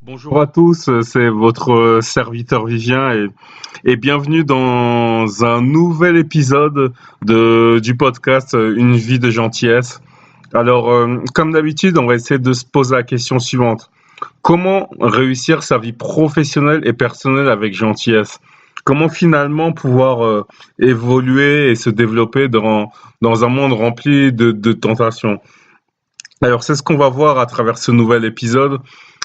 Bonjour à tous, c'est votre serviteur Vivien et bienvenue dans un nouvel épisode du podcast Une vie de gentillesse. Alors, comme d'habitude, on va essayer de se poser la question suivante. Comment réussir sa vie professionnelle et personnelle avec gentillesse? Comment finalement pouvoir évoluer et se développer dans un monde rempli de tentations? Alors, c'est ce qu'on va voir à travers ce nouvel épisode.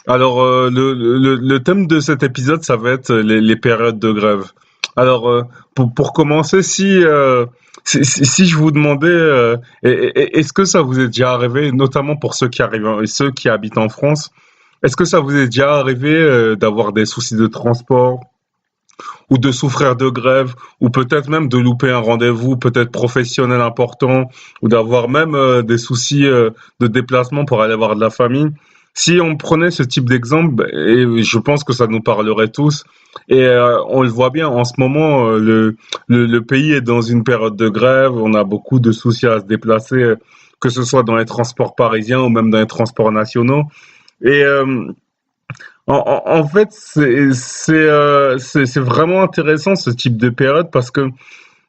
Alors, le thème de cet épisode, ça va être les périodes de grève. Alors, pour commencer, si je vous demandais, est-ce que ça vous est déjà arrivé, notamment pour ceux qui arrivent, ceux qui habitent en France, est-ce que ça vous est déjà arrivé d'avoir des soucis de transport ou de souffrir de grève ou peut-être même de louper un rendez-vous peut-être professionnel important ou d'avoir même des soucis de déplacement pour aller voir de la famille. Si on prenait ce type d'exemple, et je pense que ça nous parlerait tous, et on le voit bien en ce moment, le pays est dans une période de grève, on a beaucoup de soucis à se déplacer, que ce soit dans les transports parisiens ou même dans les transports nationaux. Et en fait, c'est vraiment intéressant ce type de période parce que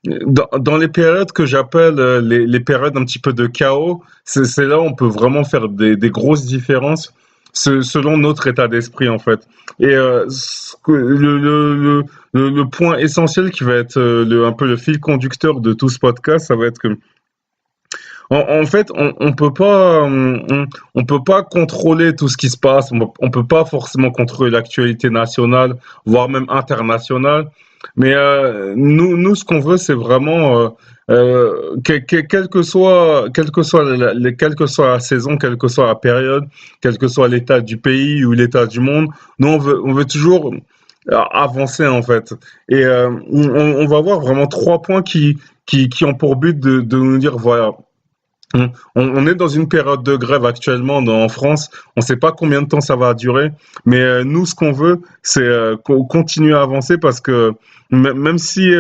dans les périodes que j'appelle les périodes un petit peu de chaos, c'est là où on peut vraiment faire des grosses différences selon notre état d'esprit en fait. Et le point essentiel qui va être un peu le fil conducteur de tout ce podcast, ça va être que en fait, on peut pas contrôler tout ce qui se passe. On peut pas forcément contrôler l'actualité nationale, voire même internationale. Mais nous, ce qu'on veut, c'est vraiment, quelle que soit quelle que soit la saison, quelle que soit la période, quel que soit l'état du pays ou l'état du monde, nous, on veut toujours avancer en fait. Et on va voir vraiment trois points qui ont pour but de nous dire, voilà. On est dans une période de grève actuellement en France. On ne sait pas combien de temps ça va durer, mais nous, ce qu'on veut, c'est continuer à avancer parce que même si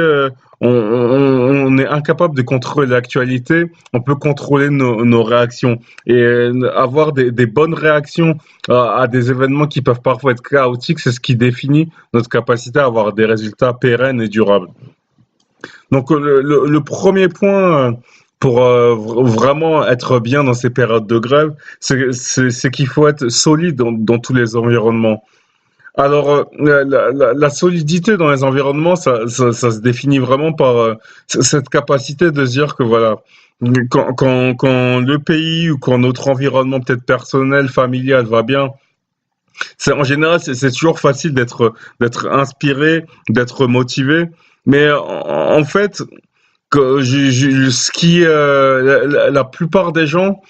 on est incapable de contrôler l'actualité, on peut contrôler nos réactions et avoir des bonnes réactions à des événements qui peuvent parfois être chaotiques. C'est ce qui définit notre capacité à avoir des résultats pérennes et durables. Donc le premier point pour vraiment être bien dans ces périodes de grève, c'est qu'il faut être solide dans tous les environnements. Alors la solidité dans les environnements, ça se définit vraiment par cette capacité de se dire que voilà, quand le pays ou quand notre environnement peut-être personnel, familial va bien, en général c'est toujours facile d'être inspiré, d'être motivé. Mais en fait, ce qui la plupart des gens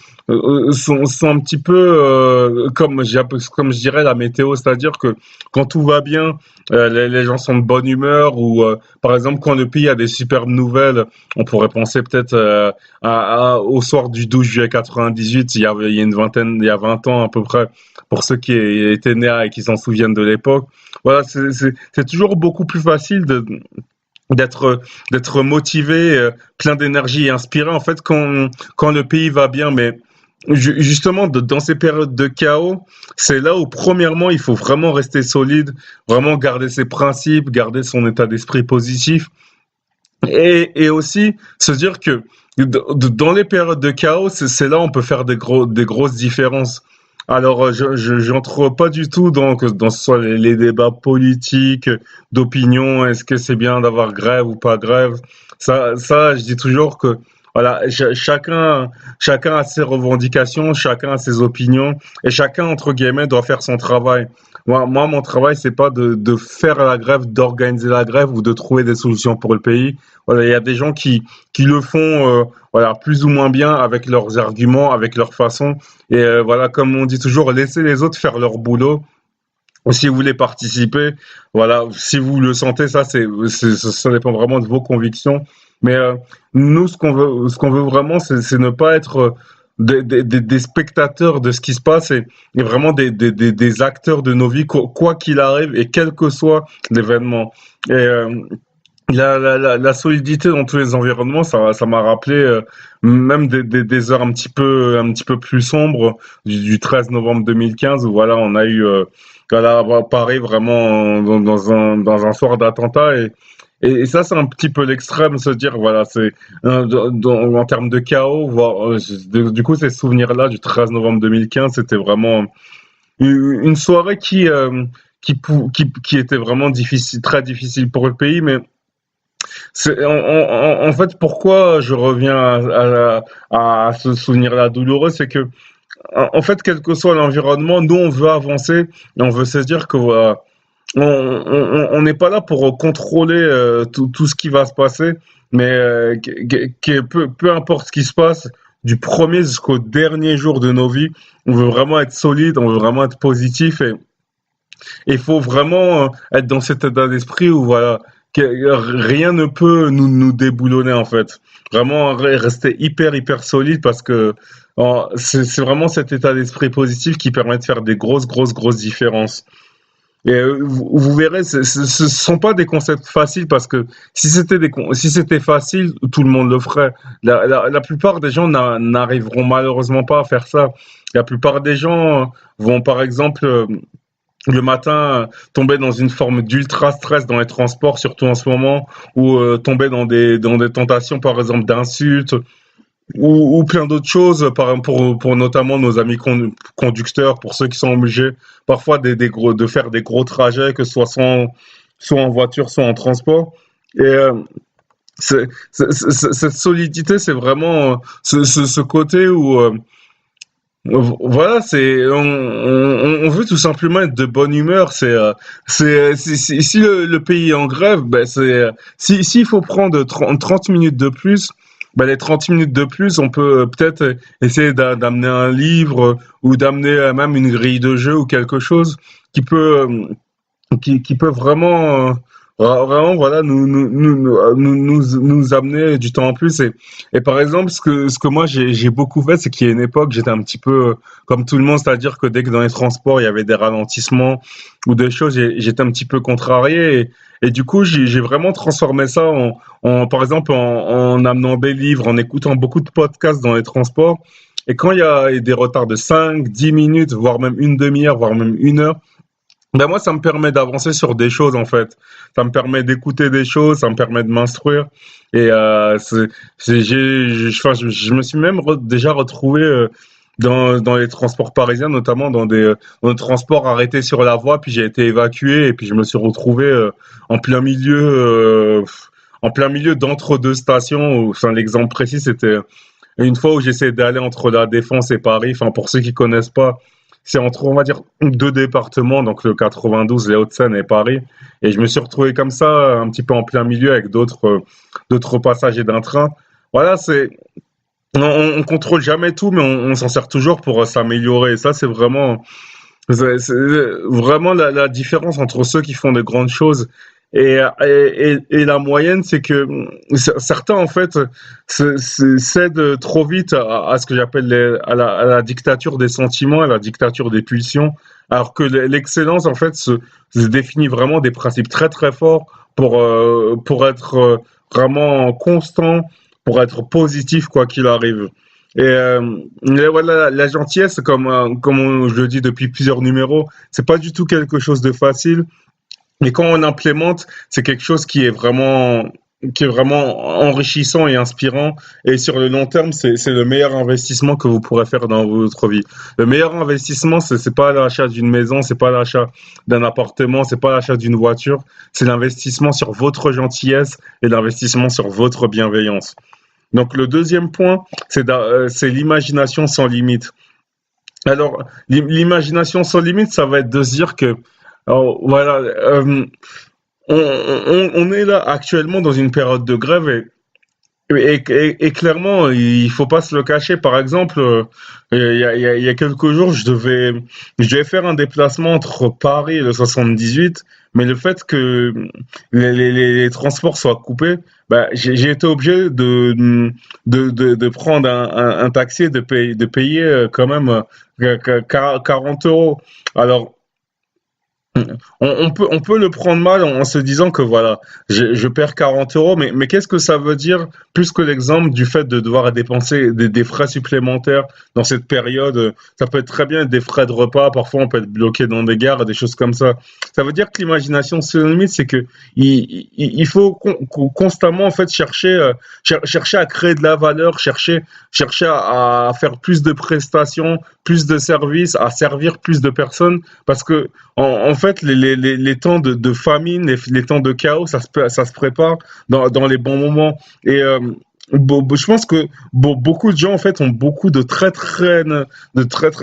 sont un petit peu comme je dirais la météo, c'est-à-dire que quand tout va bien, les gens sont de bonne humeur ou par exemple quand le pays a des superbes nouvelles, on pourrait penser peut-être au soir du 12 juillet 98, il y a une vingtaine, il y a 20 ans à peu près, pour ceux qui étaient nés et qui s'en souviennent de l'époque. Voilà, c'est toujours beaucoup plus facile d'être motivé, plein d'énergie et inspiré en fait quand le pays va bien. Mais justement, dans ces périodes de chaos, c'est là où premièrement il faut vraiment rester solide, vraiment garder ses principes, garder son état d'esprit positif et aussi se dire que dans les périodes de chaos, c'est là où on peut faire des grosses différences. Alors, j'entre pas du tout dans soit les débats politiques, d'opinion, est-ce que c'est bien d'avoir grève ou pas grève. Je dis toujours que voilà, chacun a ses revendications, chacun a ses opinions, et chacun entre guillemets doit faire son travail. Mon travail, c'est pas de faire la grève, d'organiser la grève ou de trouver des solutions pour le pays. Voilà, il y a des gens qui le font, voilà, plus ou moins bien avec leurs arguments, avec leur façon. Et voilà, comme on dit toujours, laissez les autres faire leur boulot. Si vous voulez participer, voilà, si vous le sentez, ça dépend vraiment de vos convictions. Mais nous, ce qu'on veut vraiment, c'est ne pas être des spectateurs de ce qui se passe et vraiment des acteurs de nos vies, quoi qu'il arrive et quel que soit l'événement. Et la solidité dans tous les environnements, ça m'a rappelé même des heures un petit peu plus sombres du 13 novembre 2015 où voilà, on a eu à Paris vraiment dans un soir d'attentat. Et ça, c'est un petit peu l'extrême, se dire, voilà, c'est en termes de chaos, du coup, ces souvenirs-là du 13 novembre 2015, c'était vraiment une soirée qui était vraiment difficile, très difficile pour le pays, mais en fait, pourquoi je reviens à ce souvenir-là douloureux, c'est que, en fait, quel que soit l'environnement, nous, on veut avancer et on veut se dire que voilà, on n'est pas là pour contrôler tout ce qui va se passer, mais peu importe ce qui se passe, du premier jusqu'au dernier jour de nos vies, on veut vraiment être solide, on veut vraiment être positif et il faut vraiment être dans cet état d'esprit où voilà, rien ne peut nous déboulonner en fait. Vraiment rester hyper solide parce que c'est vraiment cet état d'esprit positif qui permet de faire des grosses différences. Et vous verrez, ce sont pas des concepts faciles parce que si c'était facile, tout le monde le ferait. La plupart des gens n'arriveront malheureusement pas à faire ça. La plupart des gens vont par exemple le matin tomber dans une forme d'ultra stress dans les transports, surtout en ce moment, ou tomber dans des tentations par exemple d'insultes ou plein d'autres choses, par exemple pour notamment nos amis conducteurs, pour ceux qui sont obligés parfois de faire des gros trajets, que ce soit soit en voiture, soit en transport. Et cette solidité, c'est vraiment ce côté où voilà, on veut tout simplement être de bonne humeur. Si le pays est en grève, ben s'il faut prendre 30 minutes de plus, ben les 30 minutes de plus, on peut peut-être essayer d'amener un livre ou d'amener même une grille de jeu ou quelque chose qui peut qui peut vraiment, vraiment voilà, nous amener du temps en plus. Et par exemple, ce que moi j'ai beaucoup fait, c'est qu'il y a une époque, j'étais un petit peu comme tout le monde, c'est-à-dire que dès que dans les transports, il y avait des ralentissements ou des choses, j'étais un petit peu contrarié. Et du coup, j'ai vraiment transformé ça par exemple, en amenant des livres, en écoutant beaucoup de podcasts dans les transports. Et quand il y a des retards de 5 10 minutes, voire même une demi-heure, voire même une heure, ben moi, ça me permet d'avancer sur des choses en fait. Ça me permet d'écouter des choses, ça me permet de m'instruire. Et enfin, je me suis même déjà retrouvé dans les transports parisiens, notamment dans des transports arrêtés sur la voie, puis j'ai été évacué et puis je me suis retrouvé en plein milieu, en plein milieu d'entre deux stations. Enfin, l'exemple précis, c'était une fois où j'essayais d'aller entre la Défense et Paris. Enfin, pour ceux qui connaissent pas, c'est entre, on va dire, deux départements, donc le 92, les Hauts-de-Seine et Paris. Et je me suis retrouvé comme ça, un petit peu en plein milieu avec d'autres passagers d'un train. Voilà, on contrôle jamais tout, mais on s'en sert toujours pour s'améliorer. Et ça, c'est vraiment la différence entre ceux qui font de grandes choses et la moyenne, c'est que certains, en fait, cèdent trop vite à ce que j'appelle à la dictature des sentiments, à la dictature des pulsions, alors que l'excellence, en fait, se définit vraiment des principes très forts pour être vraiment constant, pour être positif, quoi qu'il arrive. Et voilà, la gentillesse, je le dis depuis plusieurs numéros, c'est pas du tout quelque chose de facile. Mais quand on implémente, c'est quelque chose qui est vraiment enrichissant et inspirant. Et sur le long terme, c'est le meilleur investissement que vous pourrez faire dans votre vie. Le meilleur investissement, c'est pas l'achat d'une maison, c'est pas l'achat d'un appartement, c'est pas l'achat d'une voiture. C'est l'investissement sur votre gentillesse et l'investissement sur votre bienveillance. Donc le deuxième point, c'est l'imagination sans limite. Alors, l'imagination sans limite, ça va être de se dire que, alors, voilà, on est là actuellement dans une période de grève et clairement, il faut pas se le cacher. Par exemple, il y a quelques jours, je devais faire un déplacement entre Paris et le 78, mais le fait que les transports soient coupés, bah, j'ai été obligé de prendre un taxi et de payer quand même 40 euros. Alors, on peut le prendre mal en se disant que voilà, je perds 40 euros, mais qu'est-ce que ça veut dire plus que l'exemple du fait de devoir dépenser des frais supplémentaires dans cette période? Ça peut être très bien des frais de repas, parfois on peut être bloqué dans des gares, des choses comme ça. Ça veut dire que l'imagination sans limite, c'est que il faut constamment en fait chercher à créer de la valeur, chercher à faire plus de prestations, plus de services, à servir plus de personnes, parce que en fait, les temps de famine, les temps de chaos, ça se prépare dans les bons moments. Et je pense que beaucoup de gens en fait ont beaucoup de très très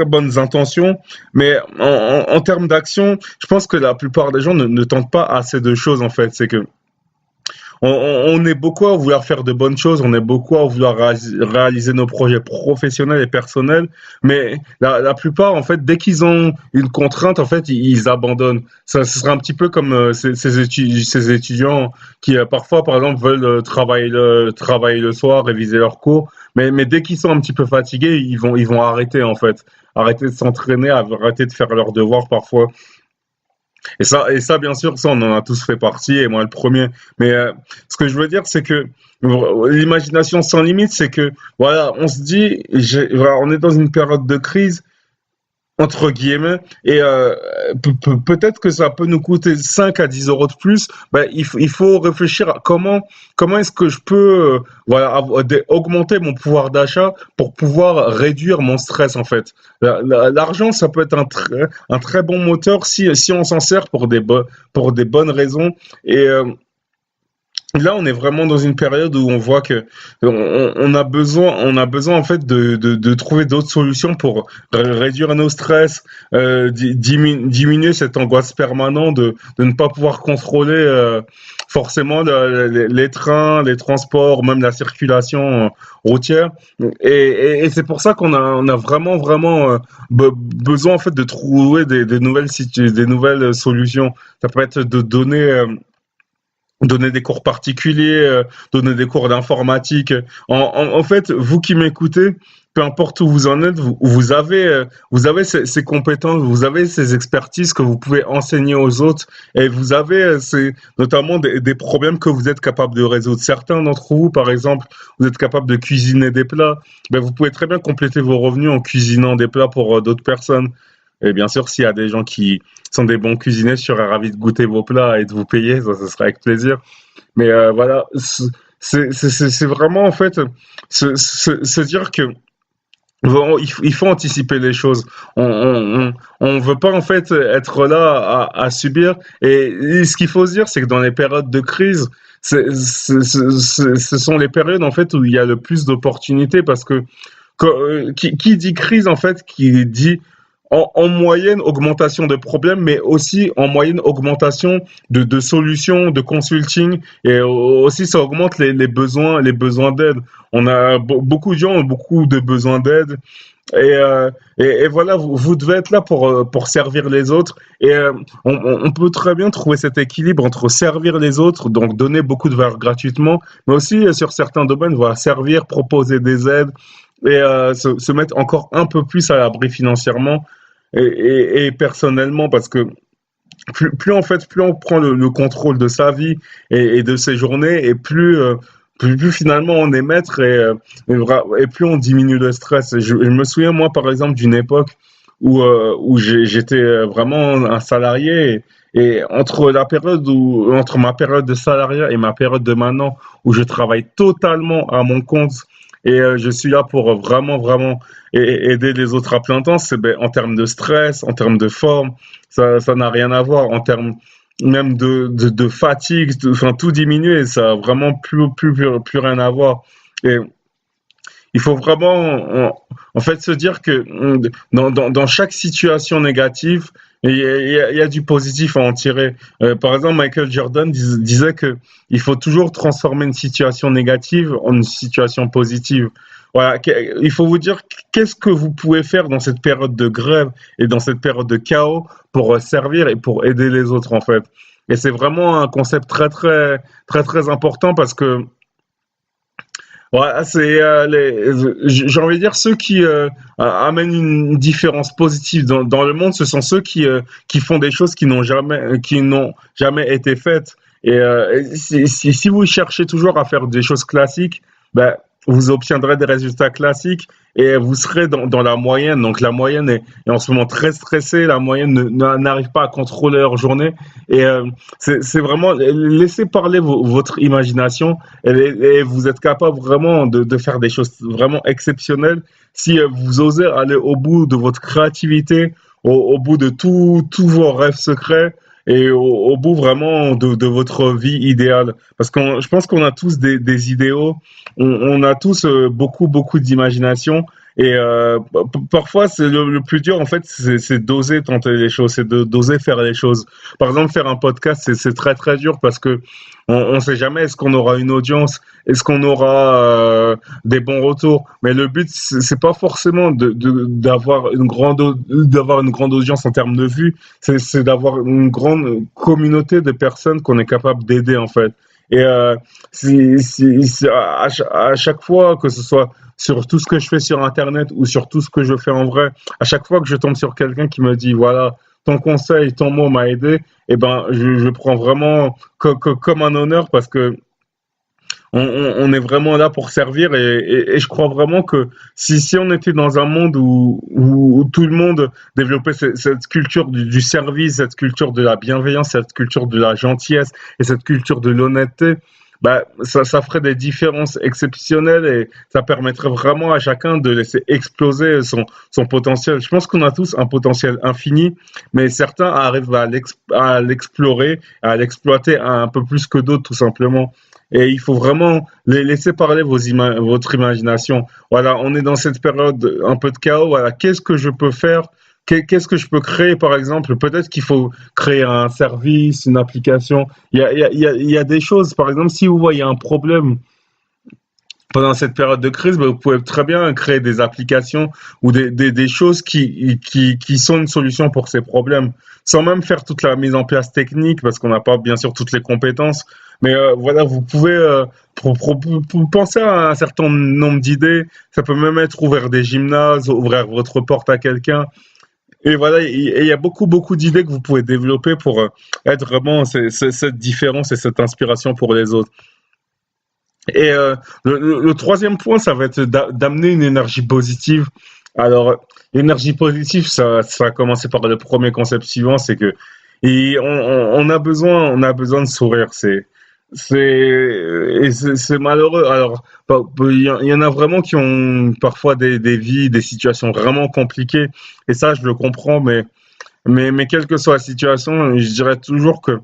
bonnes intentions, mais en termes d'action, je pense que la plupart des gens ne tentent pas assez de choses en fait. C'est que on est beaucoup à vouloir faire de bonnes choses, on est beaucoup à vouloir réaliser nos projets professionnels et personnels, mais la plupart, en fait, dès qu'ils ont une contrainte, en fait, ils abandonnent. Ça, ce serait un petit peu comme ces étudiants qui, parfois, par exemple, veulent travailler le soir, réviser leurs cours, mais dès qu'ils sont un petit peu fatigués, ils vont arrêter, en fait. Arrêter de s'entraîner, arrêter de faire leurs devoirs parfois. Bien sûr, ça, on en a tous fait partie, et moi le premier. Mais ce que je veux dire, c'est que l'imagination sans limite, c'est que, voilà, on se dit, voilà, on est dans une période de crise, entre guillemets, et peut-être que ça peut nous coûter 5 à 10 euros de plus. Ben, il faut réfléchir à comment est-ce que je peux voilà, augmenter mon pouvoir d'achat pour pouvoir réduire mon stress, en fait. L'argent, ça peut être un très bon moteur si on s'en sert pour des bonnes raisons. Et là, on est vraiment dans une période où on voit que on a besoin en fait de trouver d'autres solutions pour réduire nos stress, diminuer cette angoisse permanente de ne pas pouvoir contrôler forcément les trains, les transports, même la circulation routière. Et c'est pour ça on a vraiment besoin en fait de trouver des des nouvelles solutions. Ça peut être de donner des cours particuliers, donner des cours d'informatique. En fait, vous qui m'écoutez, peu importe où vous en êtes, vous avez ces compétences, vous avez ces expertises que vous pouvez enseigner aux autres, et vous avez notamment des problèmes que vous êtes capable de résoudre. Certains d'entre vous, par exemple, vous êtes capable de cuisiner des plats, ben vous pouvez très bien compléter vos revenus en cuisinant des plats pour d'autres personnes. Et bien sûr, s'il y a des gens qui sont des bons cuisiniers, je serais ravi de goûter vos plats et de vous payer, ça, ce serait avec plaisir. Mais voilà, c'est vraiment en fait se dire que bon, il faut anticiper les choses. On veut pas en fait être là à subir. Et ce qu'il faut se dire, c'est que dans les périodes de crise, ce sont les périodes en fait où il y a le plus d'opportunités parce que qui dit crise en fait, qui dit en moyenne augmentation de problèmes, mais aussi en moyenne augmentation de solutions, de consulting, et aussi ça augmente les besoins d'aide. On a beaucoup de gens ont beaucoup de besoins d'aide. Et voilà, vous devez être là pour servir les autres. Et on peut très bien trouver cet équilibre entre servir les autres, donc donner beaucoup de valeur gratuitement, mais aussi sur certains domaines, voilà, servir, proposer des aides et se mettre encore un peu plus à l'abri financièrement et personnellement, parce que en fait, plus on prend le contrôle de sa vie et de ses journées, et plus finalement on est maître et plus on diminue le stress. Je me souviens, moi, par exemple, d'une époque où j'étais vraiment un salarié et entre ma période de salariat et ma période de maintenant où je travaille totalement à mon compte et je suis là pour vraiment aider les autres à plein temps, ben, en termes de stress, en termes de forme, ça n'a rien à voir, en termes même de fatigue, enfin tout diminuer, ça a vraiment plus rien à voir. Et il faut vraiment, en fait, se dire que dans chaque situation négative, il y a du positif à en tirer. Par exemple, Michael Jordan disait que il faut toujours transformer une situation négative en une situation positive. Voilà, il faut vous dire qu'est-ce que vous pouvez faire dans cette période de grève et dans cette période de chaos pour servir et pour aider les autres, en fait. Et c'est vraiment un concept très important parce que Ouais, c'est j'ai envie de dire ceux qui amènent une différence positive dans le monde, ce sont ceux qui font des choses qui n'ont jamais été faites. Et si vous cherchez toujours à faire des choses classiques, ben, vous obtiendrez des résultats classiques et vous serez dans la moyenne. Donc la moyenne est en ce moment très stressée, la moyenne n'arrive pas à contrôler leur journée. Et c'est vraiment laissez parler votre imagination et vous êtes capable vraiment de faire des choses vraiment exceptionnelles si vous osez aller au bout de votre créativité, au bout de tous vos rêves secrets et au bout vraiment de votre vie idéale. Parce que je pense qu'on a tous des idéaux, on a tous beaucoup d'imagination. Et parfois, c'est le plus dur, en fait, c'est d'oser tenter les choses, d'oser faire les choses. Par exemple, faire un podcast, c'est très dur parce que on sait jamais est-ce qu'on aura une audience, est-ce qu'on aura des bons retours. Mais le but, c'est pas forcément d'avoir une grande audience en termes de vues, c'est d'avoir une grande communauté de personnes qu'on est capable d'aider, en fait. Et à chaque fois, que ce soit sur tout ce que je fais sur Internet ou sur tout ce que je fais en vrai, à chaque fois que je tombe sur quelqu'un qui me dit, voilà, ton conseil, ton mot m'a aidé, eh ben, je prends vraiment comme un honneur parce que on est vraiment là pour servir et je crois vraiment que si on était dans un monde où tout le monde développait cette culture du service, cette culture de la bienveillance, cette culture de la gentillesse et cette culture de l'honnêteté, bah, ça ferait des différences exceptionnelles et ça permettrait vraiment à chacun de laisser exploser son potentiel. Je pense qu'on a tous un potentiel infini, mais certains arrivent à l'explorer, à l'exploiter un peu plus que d'autres, tout simplement. Et il faut vraiment laisser parler votre imagination. Voilà, on est dans cette période un peu de chaos. Voilà, qu'est-ce que je peux faire? Qu'est-ce que je peux créer, par exemple? Peut-être qu'il faut créer un service, une application. Il y a des choses, par exemple, si vous voyez un problème pendant cette période de crise, ben, vous pouvez très bien créer des applications ou des choses qui sont une solution pour ces problèmes, sans même faire toute la mise en place technique, parce qu'on n'a pas bien sûr toutes les compétences. Mais voilà, vous pouvez penser à un certain nombre d'idées. Ça peut même être ouvrir des gymnases, ouvrir votre porte à quelqu'un. Et voilà, et il y a beaucoup d'idées que vous pouvez développer pour être vraiment cette différence et cette inspiration pour les autres. Et le troisième point, ça va être d'amener une énergie positive. Alors, l'énergie positive, ça a commencé par le premier concept suivant, c'est que on a besoin de sourire. C'est malheureux. Alors, il y en a vraiment qui ont parfois des vies, des situations vraiment compliquées. Et ça, je le comprends, mais quelle que soit la situation, je dirais toujours que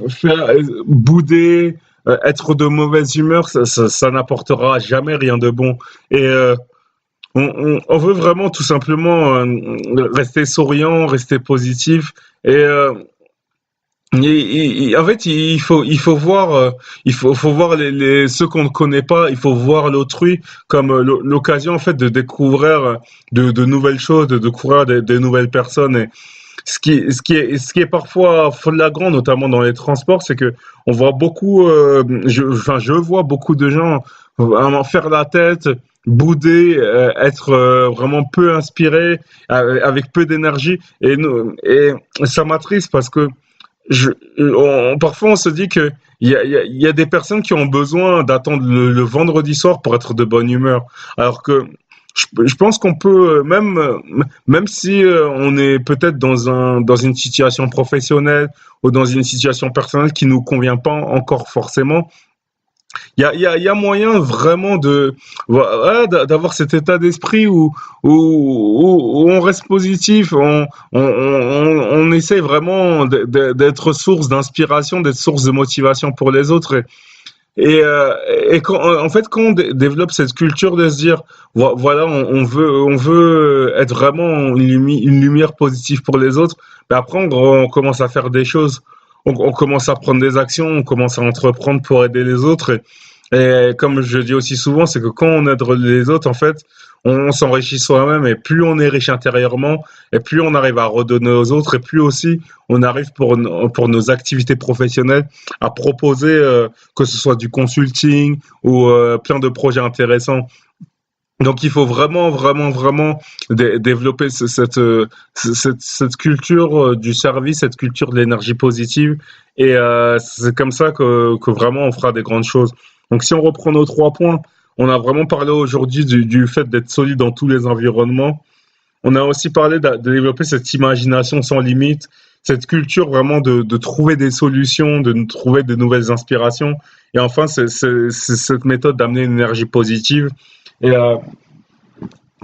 faire bouder, être de mauvaise humeur, ça n'apportera jamais rien de bon. Et on veut vraiment tout simplement rester souriant, rester positif. Et en fait, il faut voir, faut voir ceux qu'on ne connaît pas. Il faut voir l'autrui comme l'occasion en fait de découvrir de nouvelles choses, de découvrir des nouvelles personnes. Et ce qui est parfois flagrant, notamment dans les transports, c'est que on voit beaucoup, je vois beaucoup de gens vraiment faire la tête, bouder, être vraiment peu inspirés, avec peu d'énergie, et ça m'attriste parce que parfois on se dit que il y a des personnes qui ont besoin d'attendre le vendredi soir pour être de bonne humeur, alors que je pense qu'on peut même si on est peut-être dans une situation professionnelle ou dans une situation personnelle qui nous convient pas encore forcément, il y a moyen vraiment ouais, d'avoir cet état d'esprit où on reste positif, on essaie vraiment d'être source d'inspiration, d'être source de motivation pour les autres. Et en fait, quand développe cette culture de se dire, voilà, on veut être vraiment une lumière positive pour les autres, ben après, on commence à faire des choses, on commence à prendre des actions, on commence à entreprendre pour aider les autres. Et comme je dis aussi souvent, c'est que quand on aide les autres, en fait, on s'enrichit soi-même et plus on est riche intérieurement et plus on arrive à redonner aux autres et plus aussi on arrive pour nos activités professionnelles à proposer que ce soit du consulting ou plein de projets intéressants. Donc il faut vraiment, vraiment, vraiment développer cette culture du service, cette culture de l'énergie positive. Et c'est comme ça que vraiment on fera des grandes choses. Donc si on reprend nos 3 points, on a vraiment parlé aujourd'hui du fait d'être solide dans tous les environnements. On a aussi parlé de développer cette imagination sans limite, cette culture vraiment de trouver des solutions, de trouver de nouvelles inspirations. Et enfin, c'est cette méthode d'amener une énergie positive. Et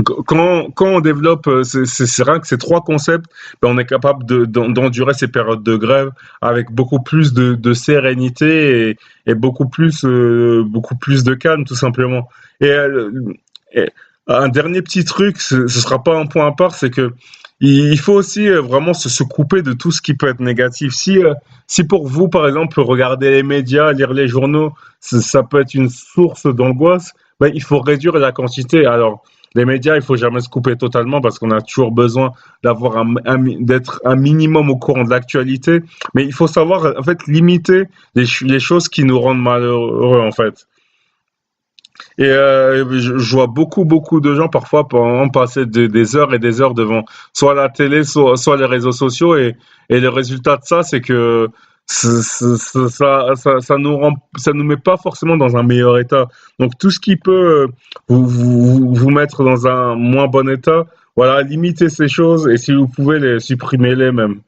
quand on développe c'est rien que ces 3 concepts, ben on est capable d'endurer ces périodes de grève avec beaucoup plus de sérénité et beaucoup plus de calme, tout simplement. Et, et un dernier petit truc, ce sera pas un point à part, c'est que il faut aussi vraiment se couper de tout ce qui peut être négatif. Si pour vous, par exemple, regarder les médias, lire les journaux, ça peut être une source d'angoisse, ben, il faut réduire la quantité. Alors, les médias, il faut jamais se couper totalement parce qu'on a toujours besoin d'avoir d'être un minimum au courant de l'actualité. Mais il faut savoir, en fait, limiter les choses qui nous rendent malheureux, en fait. Et je vois beaucoup, beaucoup de gens parfois pendant passer des heures et des heures devant soit la télé, soit les réseaux sociaux. Et le résultat de ça, c'est que ça nous met pas forcément dans un meilleur état. Donc tout ce qui peut vous mettre dans un moins bon état, voilà, limitez ces choses et si vous pouvez les supprimer les même.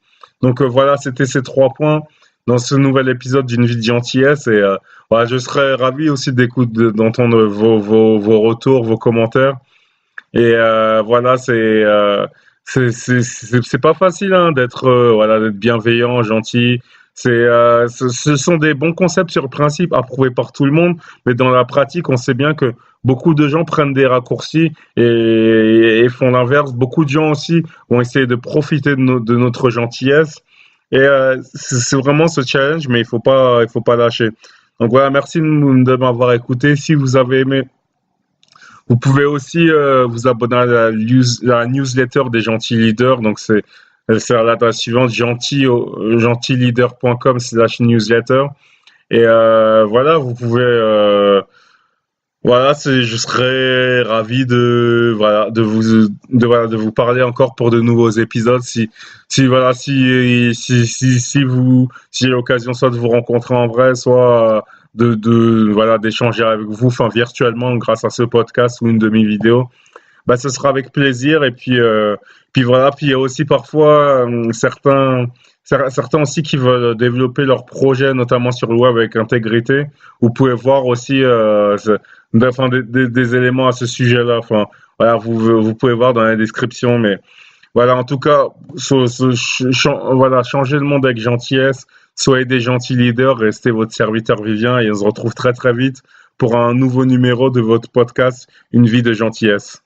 Donc voilà, c'était ces 3 points dans ce nouvel épisode d'une vie de gentillesse et voilà, je serais ravi aussi d'entendre vos retours, vos commentaires. Et voilà, c'est pas facile hein, d'être voilà, d'être bienveillant, gentil. Ce sont des bons concepts sur le principe, approuvés par tout le monde, mais dans la pratique, on sait bien que beaucoup de gens prennent des raccourcis et font l'inverse. Beaucoup de gens aussi vont essayer de profiter de notre gentillesse. Et c'est vraiment ce challenge, mais il faut pas lâcher. Donc voilà, merci de m'avoir écouté. Si vous avez aimé, vous pouvez aussi vous abonner à la newsletter des gentils leaders. Donc c'est à l'adresse suivante gentilleader.com/newsletter. Et voilà, vous pouvez voilà, je serais ravi de vous parler encore pour de nouveaux épisodes. Si j'ai l'occasion soit de vous rencontrer en vrai, soit voilà, d'échanger avec vous, enfin, virtuellement grâce à ce podcast ou une de mes vidéos, bah, ce sera avec plaisir. Et puis voilà, puis il y a aussi parfois certains aussi qui veulent développer leurs projets, notamment sur le web avec intégrité. Vous pouvez voir aussi enfin, des éléments à ce sujet-là. Enfin, voilà, vous pouvez voir dans la description. Mais voilà, en tout cas, voilà, changez le monde avec gentillesse. Soyez des gentils leaders, restez votre serviteur vivant et on se retrouve très très vite pour un nouveau numéro de votre podcast Une vie de gentillesse.